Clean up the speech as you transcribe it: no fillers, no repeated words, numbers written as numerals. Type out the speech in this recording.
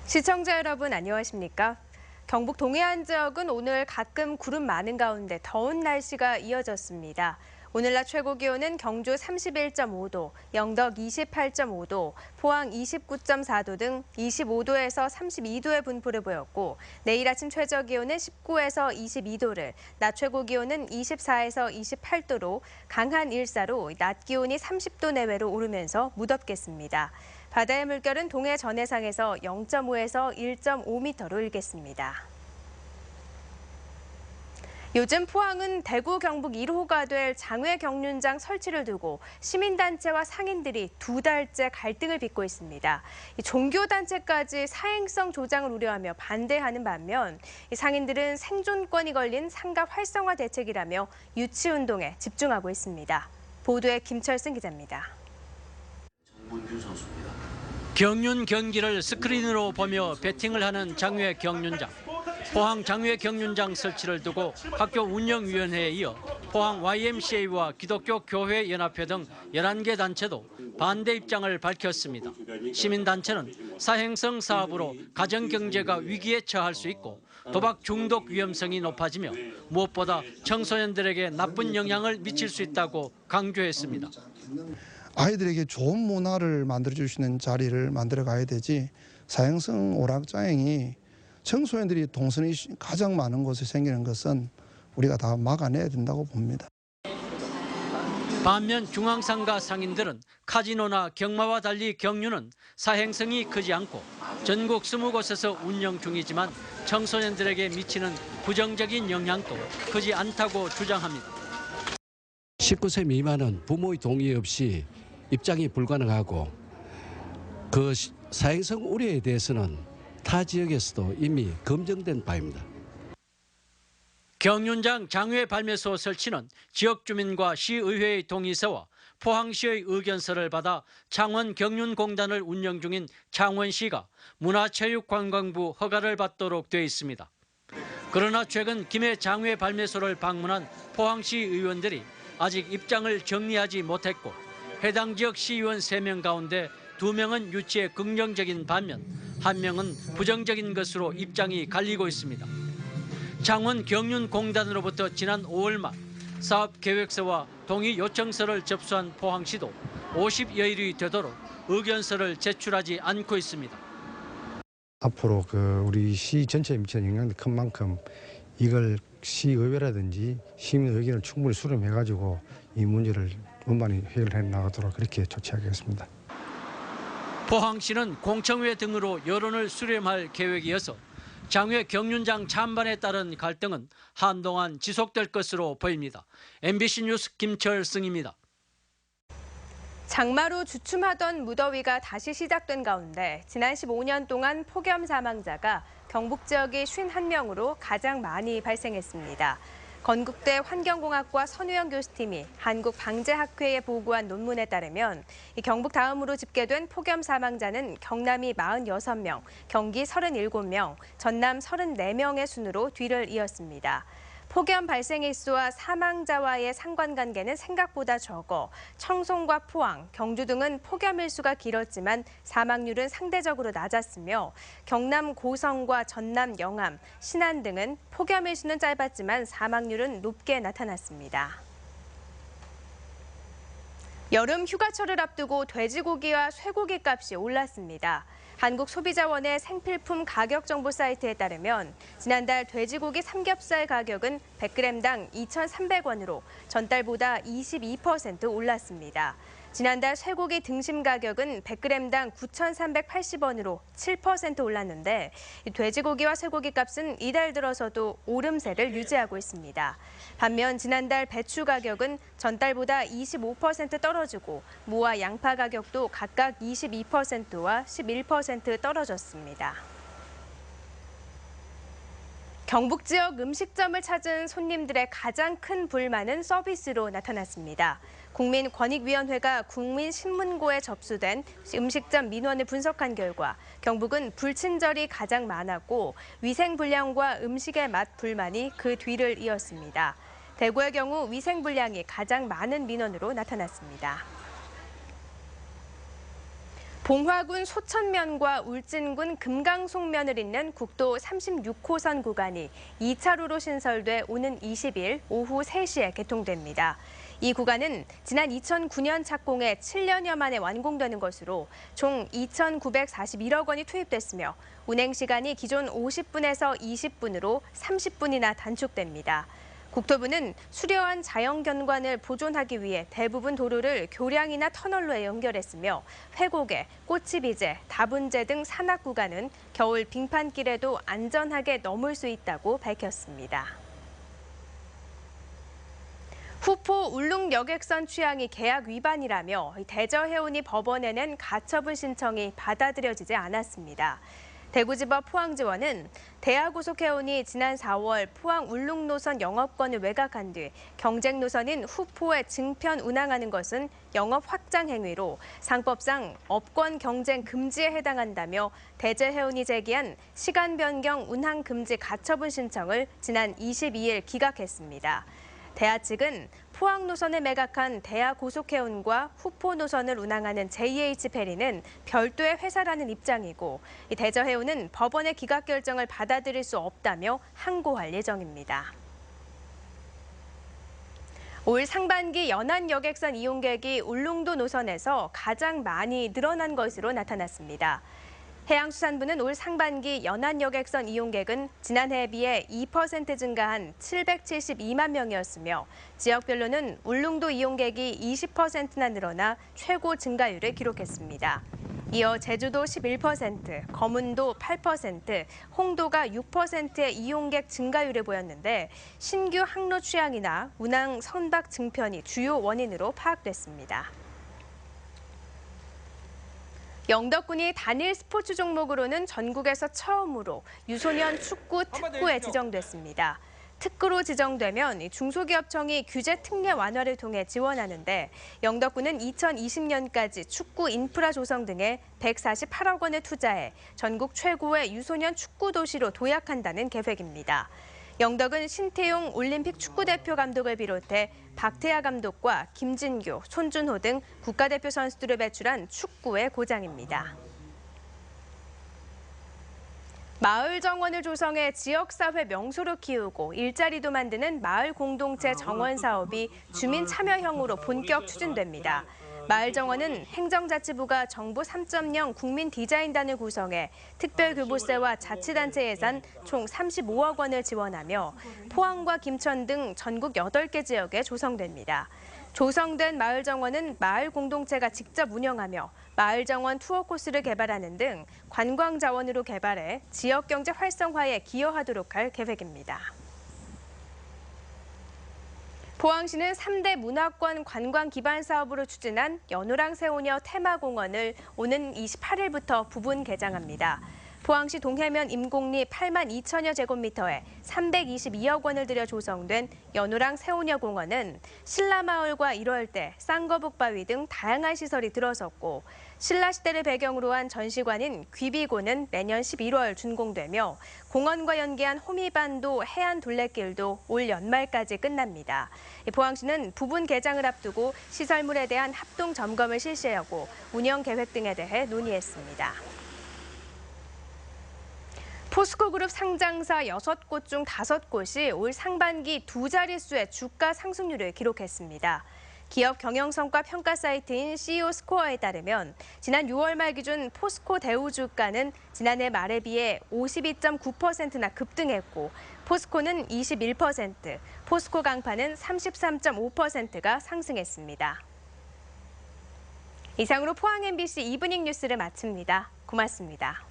시청자 여러분 안녕하십니까? 경북 동해안 지역은 오늘 가끔 구름 많은 가운데 더운 날씨가 이어졌습니다. 오늘 낮 최고 기온은 경주 31.5도, 영덕 28.5도, 포항 29.4도 등 25도에서 32도의 분포를 보였고 내일 아침 최저 기온은 19에서 22도를, 낮 최고 기온은 24에서 28도로 강한 일사로 낮 기온이 30도 내외로 오르면서 무덥겠습니다. 바다의 물결은 동해 전해상에서 0.5에서 1.5m로 일겠습니다. 요즘 포항은 대구 경북 1호가 될 장외 경륜장 설치를 두고 시민단체와 상인들이 2달째 갈등을 빚고 있습니다. 종교단체까지 사행성 조장을 우려하며 반대하는 반면 상인들은 생존권이 걸린 상가 활성화 대책이라며 유치운동에 집중하고 있습니다. 보도에 김철승 기자입니다. 경륜 경기를 스크린으로 보며 배팅을 하는 장외 경륜장. 포항 장외 경륜장 설치를 두고 학교 운영위원회에 이어 포항 YMCA와 기독교 교회 연합회 등 11개 단체도 반대 입장을 밝혔습니다. 시민단체는 사행성 사업으로 가정경제가 위기에 처할 수 있고 도박 중독 위험성이 높아지며 무엇보다 청소년들에게 나쁜 영향을 미칠 수 있다고 강조했습니다. 아이들에게 좋은 문화를 만들어주시는 자리를 만들어 가야 되지, 사행성 오락장이 청소년들이 동선이 가장 많은 곳에 생기는 것은 우리가 다 막아내야 된다고 봅니다. 반면 중앙상가 상인들은 카지노나 경마와 달리 경륜은 사행성이 크지 않고 전국 20곳에서 운영 중이지만 청소년들에게 미치는 부정적인 영향도 크지 않다고 주장합니다. 19세 미만은 부모의 동의 없이 입장이 불가능하고 그 사행성 우려에 대해서는 타 지역에서도 이미 검증된 바입니다. 경륜장 장외 발매소 설치는 지역 주민과 시의회의 동의서와 포항시의 의견서를 받아 창원경륜공단을 운영 중인 창원시가 문화체육관광부 허가를 받도록 돼 있습니다. 그러나 최근 김해 장외 발매소를 방문한 포항시 의원들이 아직 입장을 정리하지 못했고 해당 지역 시의원 3명 가운데 2명은 유치에 긍정적인 반면 1명은 부정적인 것으로 입장이 갈리고 있습니다. 창원 경륜공단으로부터 지난 5월 말 사업 계획서와 동의 요청서를 접수한 포항시도 50여일이 되도록 의견서를 제출하지 않고 있습니다. 앞으로 우리 시 전체에 미치는 영향이 큰 만큼 이걸 시의회라든지 시민 의견을 충분히 수렴해가지고 이 문제를 원만히 해결해 나가도록 그렇게 조치하겠습니다. 포항시는 공청회 등으로 여론을 수렴할 계획이어서 장외 경륜장 찬반에 따른 갈등은 한동안 지속될 것으로 보입니다. MBC 뉴스 김철승입니다. 장마로 주춤하던 무더위가 다시 시작된 가운데 지난 15년 동안 폭염 사망자가 경북 지역이 51명으로 가장 많이 발생했습니다. 건국대 환경공학과 선우영 교수팀이 한국방재학회에 보고한 논문에 따르면 경북 다음으로 집계된 폭염 사망자는 경남이 46명, 경기 37명, 전남 34명의 순으로 뒤를 이었습니다. 폭염 발생 일수와 사망자와의 상관관계는 생각보다 적어 청송과 포항, 경주 등은 폭염 일수가 길었지만 사망률은 상대적으로 낮았으며 경남 고성과 전남 영암, 신안 등은 폭염 일수는 짧았지만 사망률은 높게 나타났습니다. 여름 휴가철을 앞두고 돼지고기와 쇠고기 값이 올랐습니다. 한국소비자원의 생필품 가격 정보 사이트에 따르면 지난달 돼지고기 삼겹살 가격은 100g당 2,300원으로 전달보다 22% 올랐습니다. 지난달 쇠고기 등심 가격은 100g당 9,380원으로 7% 올랐는데 돼지고기와 쇠고기 값은 이달 들어서도 오름세를 유지하고 있습니다. 반면 지난달 배추 가격은 전달보다 25% 떨어지고 무와 양파 가격도 각각 22%와 11% 떨어졌습니다. 경북 지역 음식점을 찾은 손님들의 가장 큰 불만은 서비스로 나타났습니다. 국민권익위원회가 국민신문고에 접수된 음식점 민원을 분석한 결과 경북은 불친절이 가장 많았고 위생불량과 음식의 맛 불만이 그 뒤를 이었습니다. 대구의 경우 위생불량이 가장 많은 민원으로 나타났습니다. 봉화군 소천면과 울진군 금강송면을 잇는 국도 36호선 구간이 2차로로 신설돼 오는 20일 오후 3시에 개통됩니다. 이 구간은 지난 2009년 착공해 7년여 만에 완공되는 것으로 총 2,941억 원이 투입됐으며 운행 시간이 기존 50분에서 20분으로 30분이나 단축됩니다. 국토부는 수려한 자연경관을 보존하기 위해 대부분 도로를 교량이나 터널로 연결했으며 회곡에 꽃치비제, 다분제 등 산악 구간은 겨울 빙판길에도 안전하게 넘을 수 있다고 밝혔습니다. 후포 울릉 여객선 취항이 계약 위반이라며 대저해운이 법원에 낸 가처분 신청이 받아들여지지 않았습니다. 대구지법 포항지원은 대하고속해운이 지난 4월 포항 울릉 노선 영업권을 외곽한 뒤 경쟁 노선인 후포에 증편 운항하는 것은 영업 확장 행위로 상법상 업권 경쟁 금지에 해당한다며 대저해운이 제기한 시간 변경 운항 금지 가처분 신청을 지난 22일 기각했습니다. 대하 측은 포항 노선을 매각한 대하고속해운과 후포 노선을 운항하는 JH페리는 별도의 회사라는 입장이고 대저해운은 법원의 기각 결정을 받아들일 수 없다며 항고할 예정입니다. 올 상반기 연안 여객선 이용객이 울릉도 노선에서 가장 많이 늘어난 것으로 나타났습니다. 해양수산부는 올 상반기 연안 여객선 이용객은 지난해에 비해 2% 증가한 772만 명이었으며 지역별로는 울릉도 이용객이 20%나 늘어나 최고 증가율을 기록했습니다. 이어 제주도 11%, 거문도 8%, 홍도가 6%의 이용객 증가율을 보였는데 신규 항로 취항이나 운항 선박 증편이 주요 원인으로 파악됐습니다. 영덕군이 단일 스포츠 종목으로는 전국에서 처음으로 유소년 축구 특구에 지정됐습니다. 특구로 지정되면 중소기업청이 규제 특례 완화를 통해 지원하는데 영덕군은 2020년까지 축구 인프라 조성 등에 148억 원을 투자해 전국 최고의 유소년 축구 도시로 도약한다는 계획입니다. 영덕은 신태용 올림픽 축구대표 감독을 비롯해 박태하 감독과 김진규, 손준호 등 국가대표 선수들을 배출한 축구의 고장입니다. 마을 정원을 조성해 지역사회 명소로 키우고 일자리도 만드는 마을 공동체 정원 사업이 주민 참여형으로 본격 추진됩니다. 마을 정원은 행정자치부가 정부 3.0 국민 디자인단을 구성해 특별교부세와 자치단체 예산 총 35억 원을 지원하며 포항과 김천 등 전국 8개 지역에 조성됩니다. 조성된 마을 정원은 마을 공동체가 직접 운영하며 마을 정원 투어 코스를 개발하는 등 관광 자원으로 개발해 지역 경제 활성화에 기여하도록 할 계획입니다. 포항시는 3대 문화권 관광 기반 사업으로 추진한 연호랑 새우녀 테마공원을 오는 28일부터 부분 개장합니다. 포항시 동해면 임공리 8만 2천여 제곱미터에 322억 원을 들여 조성된 연호랑 새우녀 공원은 신라마을과 1월대, 쌍거북바위 등 다양한 시설이 들어섰고 신라시대를 배경으로 한 전시관인 귀비고는 매년 11월 준공되며 공원과 연계한 호미반도 해안 둘레길도 올 연말까지 끝납니다. 포항시는 부분 개장을 앞두고 시설물에 대한 합동 점검을 실시하고 운영 계획 등에 대해 논의했습니다. 포스코그룹 상장사 6곳 중 5곳이 올 상반기 두 자릿수의 주가 상승률을 기록했습니다. 기업 경영성과 평가 사이트인 CEO 스코어에 따르면 지난 6월 말 기준 포스코 대우 주가는 지난해 말에 비해 52.9%나 급등했고 포스코는 21%, 포스코 강파는 33.5%가 상승했습니다. 이상으로 포항 MBC 이브닝 뉴스를 마칩니다. 고맙습니다.